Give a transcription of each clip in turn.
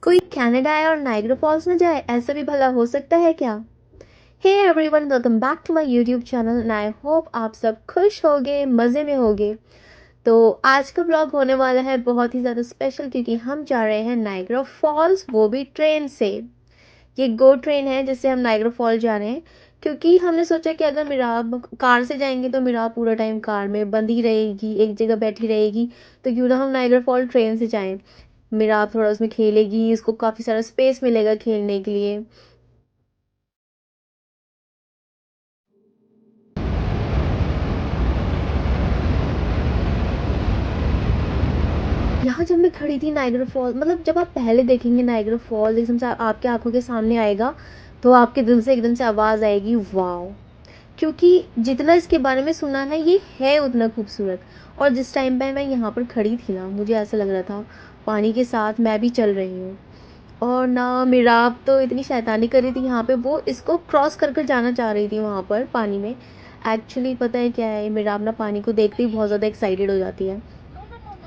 कोई कनाडा आए और नाइग्रा फॉल्स न जाए, ऐसा भी भला हो सकता है क्या? Hey everyone, welcome back to my YouTube channel and I hope आप सब खुश होगे, मज़े में होगे। तो आज का ब्लॉग होने वाला है बहुत ही ज़्यादा स्पेशल, क्योंकि हम जा रहे हैं नाइग्रा फॉल्स, वो भी ट्रेन से। ये गो ट्रेन है जिससे हम नाइग्रा फॉल जा रहे हैं, क्योंकि हमने सोचा कि अगर मिराब कार से जाएंगे तो मिराब पूरा टाइम कार में बंदी रहेगी, एक जगह बैठी रहेगी। तो क्यों ना हम नाइग्रा फॉल ट्रेन से जाएं। मिराब थोड़ा उसमें खेलेगी, इसको काफ़ी सारा स्पेस मिलेगा खेलने के लिए। यहाँ जब मैं खड़ी थी नाइग्रा फॉल, मतलब जब आप पहले देखेंगे नाइग्रा फॉल एकदम से आपके आंखों के सामने आएगा, तो आपके दिल से एकदम से आवाज़ आएगी वाओ। क्योंकि जितना इसके बारे में सुना है ये है उतना खूबसूरत। और जिस टाइम पे मैं यहाँ पर खड़ी थी ना, मुझे ऐसा लग रहा था पानी के साथ मैं भी चल रही हूँ। और ना मिराब तो इतनी शैतानी कर रही थी यहाँ पे, वो इसको क्रॉस कर कर जाना चाह रही थी वहाँ पर पानी में। एक्चुअली पता है क्या है, मिराब ना पानी को देखते ही बहुत ज़्यादा एक्साइटेड हो जाती है।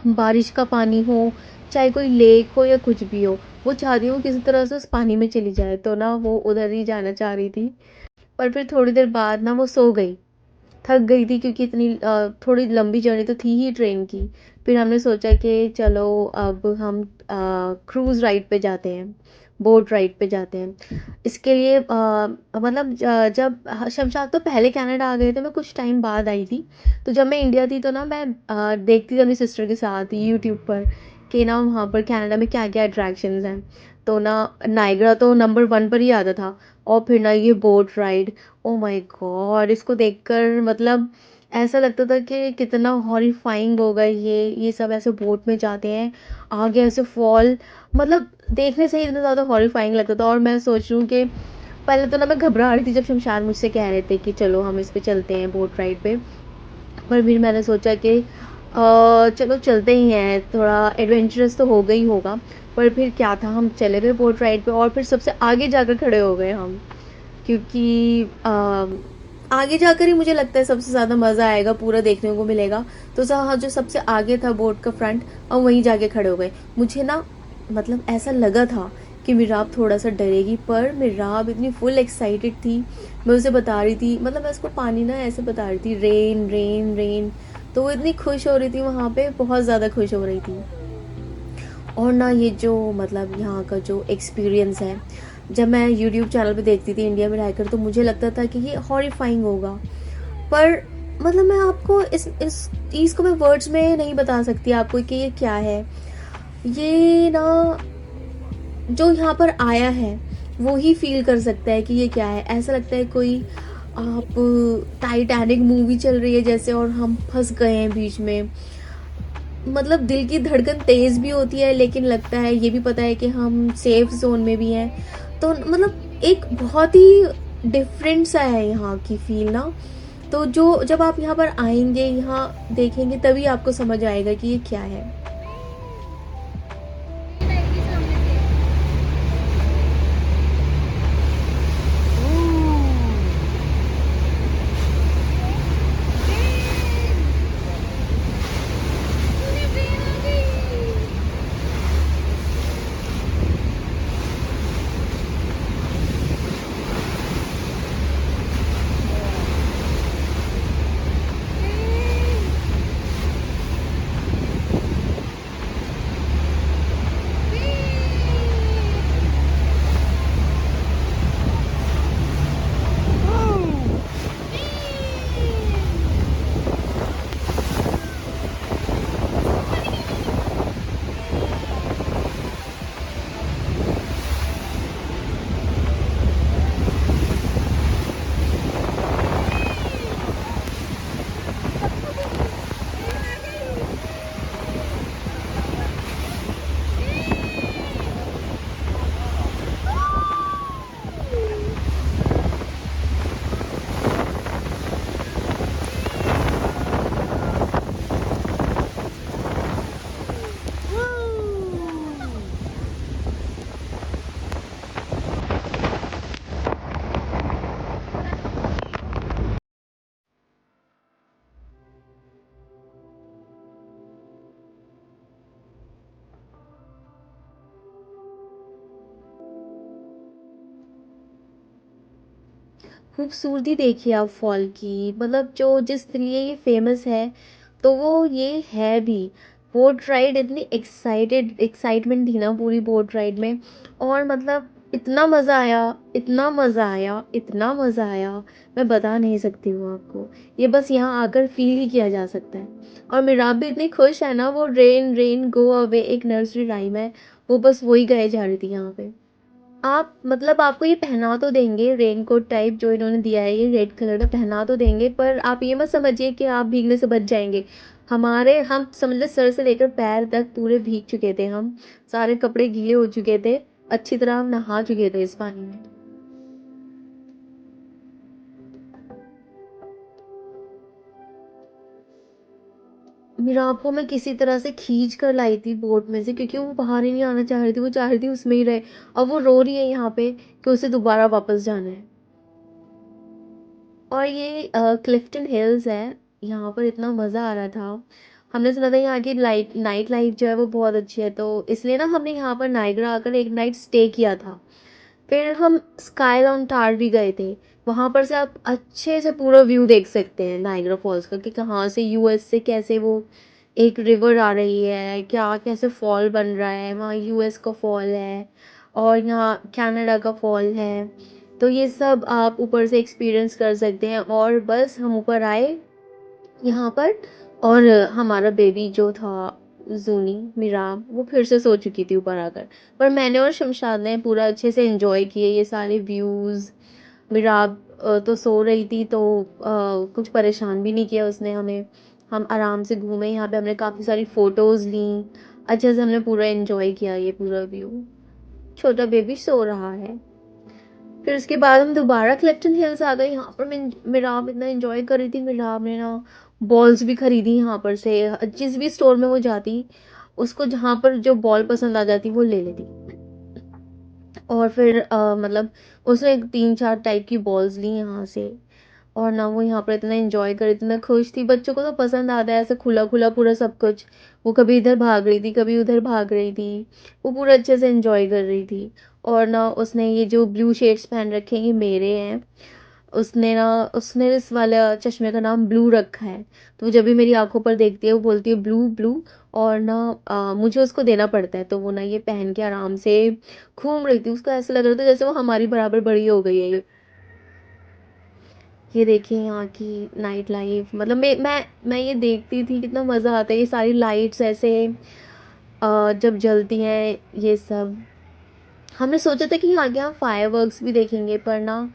बारिश का पानी हो, चाहे कोई लेक हो या कुछ भी हो, वो चाहती है वो किसी तरह से उस पानी में चली जाए। तो ना वो उधर ही जाना चाह रही थी। पर फिर थोड़ी देर बाद ना वो सो गई, थक गई थी, क्योंकि इतनी थोड़ी लंबी जर्नी तो थी ही ट्रेन की। फिर हमने सोचा कि चलो अब हम क्रूज़ राइड पे जाते हैं, बोट राइड पे जाते हैं। इसके लिए मतलब जब शमशाद तो पहले कनाडा आ गए थे, मैं कुछ टाइम बाद आई थी। तो जब मैं इंडिया थी तो ना मैं देखती थी अपनी सिस्टर के साथ यूट्यूब पर कि ना वहाँ पर कनाडा में क्या क्या अट्रैक्शंस हैं। तो ना नाइग्रा तो नंबर वन पर ही आता था। और फिर ना ये boat ride, oh my God, इसको देखकर मतलब ऐसा लगता था कि कितना हॉरिफाइंग होगा ये सब ऐसे बोट में जाते हैं, आगे ऐसे फॉल, मतलब देखने से ही इतना ज़्यादा हॉरिफाइंग लगता था। और मैं सोच रही हूँ कि पहले तो ना मैं घबरा रही थी जब शमशान मुझसे कह रहे थे कि चलो हम इस पे चलते हैं बोट राइड पे। पर फिर मैंने सोचा कि चलो चलते ही हैं, थोड़ा एडवेंचरस तो होगा ही होगा। पर फिर क्या था, हम चले गए बोट राइड पे और फिर सबसे आगे जाकर खड़े हो गए हम। क्योंकि आगे जाकर ही मुझे लगता है सबसे ज़्यादा मज़ा आएगा, पूरा देखने को मिलेगा। तो जो सबसे आगे था बोट का फ्रंट, हम वहीं जाके खड़े हो गए। मुझे ना मतलब ऐसा लगा था कि मिराब थोड़ा सा डरेगी, पर मिराब इतनी फुल एक्साइटेड थी। मैं उसे बता रही थी, मतलब मैं उसको पानी ना ऐसे बता रही थी, रेन रेन रेन। तो वो इतनी खुश हो रही थी वहाँ पे, बहुत ज़्यादा खुश हो रही थी। और ना ये जो मतलब यहाँ का जो एक्सपीरियंस है, जब मैं यूट्यूब चैनल पे देखती थी इंडिया में रहकर, तो मुझे लगता था कि ये हॉरिफाइंग होगा। पर मतलब मैं आपको इस चीज़ को मैं वर्ड्स में नहीं बता सकती आपको कि ये क्या है। ये ना जो यहाँ पर आया है वो ही फील कर सकता है कि ये क्या है। ऐसा लगता है कोई आप टाइटैनिक मूवी चल रही है जैसे, और हम फंस गए हैं बीच में। मतलब दिल की धड़कन तेज भी होती है, लेकिन लगता है ये भी पता है कि हम सेफ जोन में भी हैं। तो मतलब एक बहुत ही डिफरेंट सा है यहाँ की फील ना। तो जो जब आप यहाँ पर आएंगे, यहाँ देखेंगे, तभी आपको समझ आएगा कि ये क्या है। खूबसूरती देखिए आप फॉल की, मतलब जो जिस लिए ये फेमस है तो वो ये है भी। बोट राइड इतनी एक्साइटमेंट थी ना पूरी बोट राइड में। और मतलब इतना मज़ा आया, इतना मज़ा आया, इतना मज़ा आया, मैं बता नहीं सकती हूँ आपको। ये बस यहाँ आकर फील ही किया जा सकता है। और मेरा भी इतनी खुश है ना, वो रेन रेन गो अवे एक नर्सरी राइम है, वो बस वही गाए जा रही थी यहाँ पे। आप मतलब आपको ये पहना तो देंगे, रेनकोट टाइप जो इन्होंने दिया है ये रेड कलर का पहना तो देंगे, पर आप ये मत समझिए कि आप भीगने से बच जाएंगे। हम समझ ले सर से लेकर पैर तक पूरे भीग चुके थे हम। सारे कपड़े गीले हो चुके थे, अच्छी तरह हम नहा चुके थे इस पानी में। मीराब को मैं किसी तरह से खींच कर लाई थी बोट में से, क्योंकि वो बाहर ही नहीं आना चाह रही थी, वो चाह रही थी उसमें ही रहे। अब वो रो रही है यहाँ पे कि उसे दोबारा वापस जाना है। और ये क्लिफ्टन हिल्स है, यहाँ पर इतना मज़ा आ रहा था। हमने सुना था यहाँ की लाइट नाइट लाइफ जो है वो बहुत अच्छी है, तो इसलिए ना हमने यहाँ पर नाइग्रा आकर एक नाइट स्टे किया था। फिर हम स्काई लॉन टावर भी गए थे। वहाँ पर से आप अच्छे से पूरा व्यू देख सकते हैं नाइग्रा फॉल्स का, कि कहाँ से यूएस से कैसे वो एक रिवर आ रही है, क्या कैसे फॉल बन रहा है, वहाँ यूएस का फॉल है और यहाँ कनाडा का फॉल है। तो ये सब आप ऊपर से एक्सपीरियंस कर सकते हैं। और बस हम ऊपर आए यहाँ पर, और हमारा बेबी जो था जूनी मिराब, वो फिर से सो चुकी थी ऊपर आकर। पर मैंने और शमशाद ने पूरा अच्छे से एंजॉय किए ये सारे व्यूज़। मिराब तो सो रही थी, तो कुछ परेशान भी नहीं किया उसने हमें। हम आराम से घूमे यहाँ पे, हमने काफ़ी सारी फ़ोटोज़ ली, अच्छे से हमने पूरा एंजॉय किया ये पूरा व्यू। छोटा बेबी सो रहा है। फिर उसके बाद हम दोबारा क्लिफ्टन हिल्स आ गए। यहाँ पर मैं मिराब इतना एंजॉय कर रही थी। मिराब ने ना बॉल्स भी खरीदी यहाँ पर से, जिस भी स्टोर में वो जाती उसको जहाँ पर जो बॉल पसंद आ जाती वो ले लेती। और फिर मतलब उसने 3-4 टाइप की बॉल्स ली यहाँ से। और ना वो यहाँ पर इतना एंजॉय कर रही थी, इतना खुश थी। बच्चों को तो पसंद आता है ऐसे खुला खुला पूरा सब कुछ। वो कभी इधर भाग रही थी, कभी उधर भाग रही थी, वो पूरा अच्छे से एंजॉय कर रही थी। और ना उसने ये जो ब्लू शेड्स पहन रखे हैं ये मेरे हैं। उसने इस वाला चश्मे का नाम ब्लू रखा है। तो वो जब भी मेरी आंखों पर देखती है वो बोलती है ब्लू ब्लू। और ना मुझे उसको देना पड़ता है, तो वो ना ये पहन के आराम से घूम रही थी। उसको ऐसा लग रहा था जैसे वो हमारी बराबर बड़ी हो गई है। ये देखिए यहाँ की नाइट लाइफ, मतलब मैं ये देखती थी कितना मज़ा आता है। ये सारी लाइट्स ऐसे जब जलती हैं ये सब। हमने सोचा था कि आगे हम फायरवर्क्स भी देखेंगे, पर ना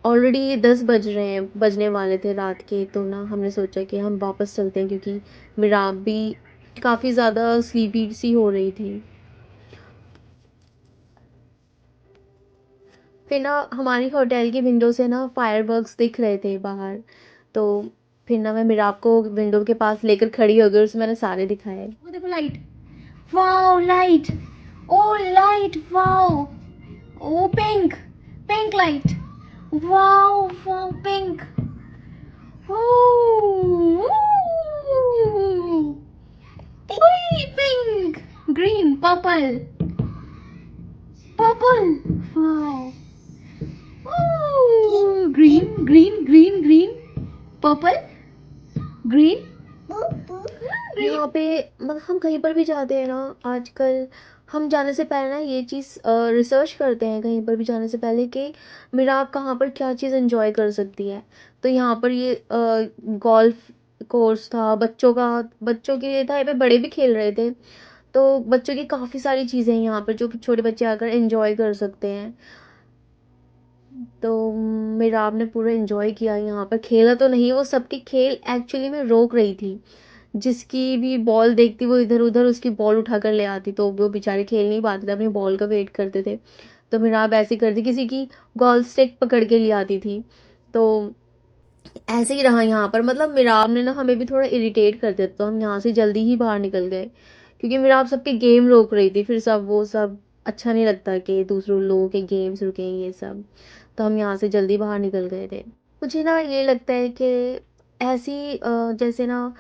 ऑलरेडी 10 बजने वाले थे रात के, तो ना हमने सोचा कि हम वापस चलते हैं, क्योंकि मिराब भी काफ़ी ज़्यादा स्लीपी सी हो रही थी। फिर ना हमारी होटल की विंडो से ना फायरवर्क्स दिख रहे थे बाहर। तो फिर ना मैं मिराब को विंडो के पास लेकर खड़ी हो गई, उसमें मैंने सारे दिखाए। वो देखो light, wow light, oh light, wow, oh pink, pink light, wow wow pink, oh pink, green, purple, purple, wow, green green green green, purple, green. यहाँ पे मतलब हम कहीं पर भी जाते हैं ना आजकल, हम जाने से पहले ना ये चीज़ रिसर्च करते हैं कहीं पर भी जाने से पहले, कि मेरा आप कहाँ पर क्या चीज़ एंजॉय कर सकती है। तो यहाँ पर ये गोल्फ कोर्स था बच्चों का, बच्चों के लिए था, यहाँ पे बड़े भी खेल रहे थे। तो बच्चों की काफ़ी सारी चीज़ें हैं यहाँ पर जो छोटे बच्चे आकर एंजॉय कर सकते हैं। तो मेरा आपने पूरा एंजॉय किया यहाँ पर, खेला तो नहीं, वो सबके खेल एक्चुअली में रोक रही थी। जिसकी भी बॉल देखती वो इधर उधर उसकी बॉल उठा कर ले आती, तो वो बेचारे खेल नहीं पाते थे, अपनी बॉल का वेट करते थे। तो मेरा आप ऐसे करती, किसी की गोल्फ स्टिक पकड़ के ले आती थी। तो ऐसे ही रहा यहाँ पर, मतलब मिराब ने ना हमें भी थोड़ा इरिटेट कर दिया, तो हम यहाँ से जल्दी ही बाहर निकल गए, क्योंकि मिराब सबके गेम रोक रही थी। फिर सब वो सब अच्छा नहीं लगता कि दूसरों लोगों के गेम्स रुके ये सब। तो हम यहाँ से जल्दी बाहर निकल गए थे। मुझे ना ये लगता है कि ऐसी जैसे ना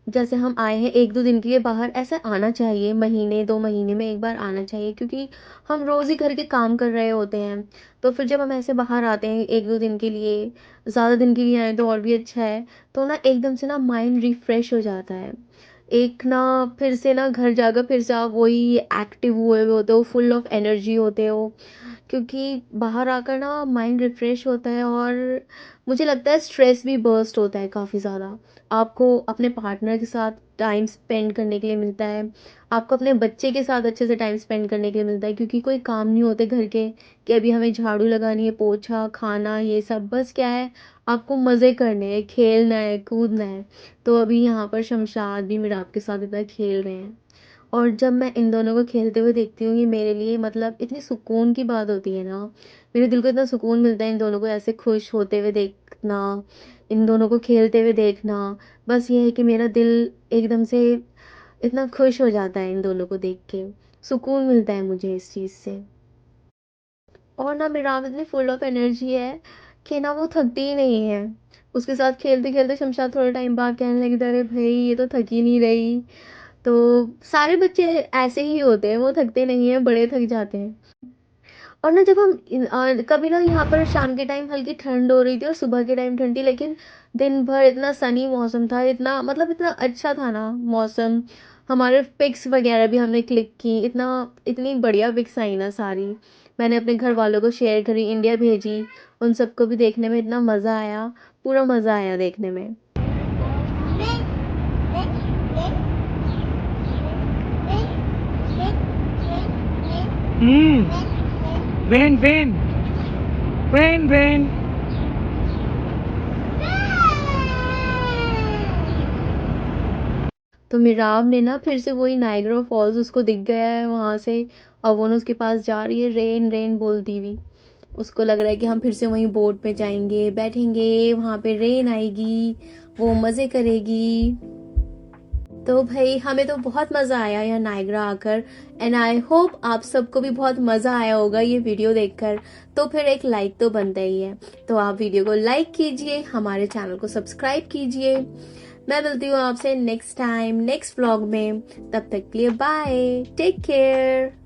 जैसे हम आए हैं 1-2 दिन के लिए बाहर, ऐसा आना चाहिए, महीने 2 महीने में 1 बार आना चाहिए, क्योंकि हम रोज़ ही घर के काम कर रहे होते हैं। तो फिर जब हम ऐसे बाहर आते हैं 1-2 दिन के लिए, ज़्यादा दिन के लिए आएँ तो और भी अच्छा है, तो ना एकदम से ना माइंड रिफ्रेश हो जाता है। एक ना फिर से ना घर जाकर फिर से आप वही एक्टिव हुए हुए होते हो, फुल ऑफ एनर्जी होते हो। क्योंकि बाहर आकर ना माइंड रिफ्रेश होता है, और मुझे लगता है स्ट्रेस भी बर्स्ट होता है काफ़ी ज़्यादा। आपको अपने पार्टनर के साथ टाइम स्पेंड करने के लिए मिलता है, आपको अपने बच्चे के साथ अच्छे से टाइम स्पेंड करने के लिए मिलता है, क्योंकि कोई काम नहीं होते घर के कि अभी हमें झाड़ू लगानी है, पोछा, खाना, ये सब। बस क्या है, आपको मज़े करने हैं, खेलना है, कूदना है। तो अभी यहाँ पर शमशाद भी मेरा आपके साथ इतना खेल रहे हैं, और जब मैं इन दोनों को खेलते हुए देखती हूँ, ये मेरे लिए मतलब इतनी सुकून की बात होती है ना, मेरे दिल को इतना सुकून मिलता है इन दोनों को ऐसे खुश होते हुए देखना, इन दोनों को खेलते हुए देखना। बस ये है कि मेरा दिल एकदम से इतना खुश हो जाता है इन दोनों को देख के, सुकून मिलता है मुझे इस चीज़ से। और ना मेरा आप इतनी फुल ऑफ एनर्जी है कि ना वो थकती ही नहीं है। उसके साथ खेलते-खेलते शमशाद थोड़े टाइम बाद कहने लगी, "अरे भई, ये तो थक ही नहीं रही।" तो सारे बच्चे ऐसे ही होते हैं, वो थकते नहीं हैं, बड़े थक जाते हैं। और ना जब हम कभी ना यहाँ पर शाम के टाइम हल्की ठंड हो रही थी और सुबह के टाइम ठंड थी, लेकिन दिन भर इतना सनी मौसम था, इतना मतलब इतना अच्छा था ना मौसम। हमारे पिक्स वगैरह भी हमने क्लिक की, इतना इतनी बढ़िया पिक्स आई ना सारी। मैंने अपने घर वालों को शेयर करी, इंडिया भेजी, उन सबको भी देखने में इतना मज़ा आया, पूरा मज़ा आया देखने में। Hmm. When? When? तो मिराब ने ना फिर से वही नायग्रा फॉल्स उसको दिख गया है वहाँ से, अब वो ना उसके पास जा रही है, रेन रेन बोलती हुई। उसको लग रहा है कि हम फिर से वहीं बोट पे जाएंगे, बैठेंगे, वहाँ पे रेन आएगी, वो मज़े करेगी। तो भाई हमें तो बहुत मज़ा आया यहाँ नायग्रा आकर, एंड आई होप आप सबको भी बहुत मज़ा आया होगा ये वीडियो देखकर। तो फिर एक लाइक तो बनता ही है, तो आप वीडियो को लाइक कीजिए, हमारे चैनल को सब्सक्राइब कीजिए। मैं मिलती हूँ आपसे नेक्स्ट टाइम नेक्स्ट व्लॉग में, तब तक के लिए बाय, टेक केयर।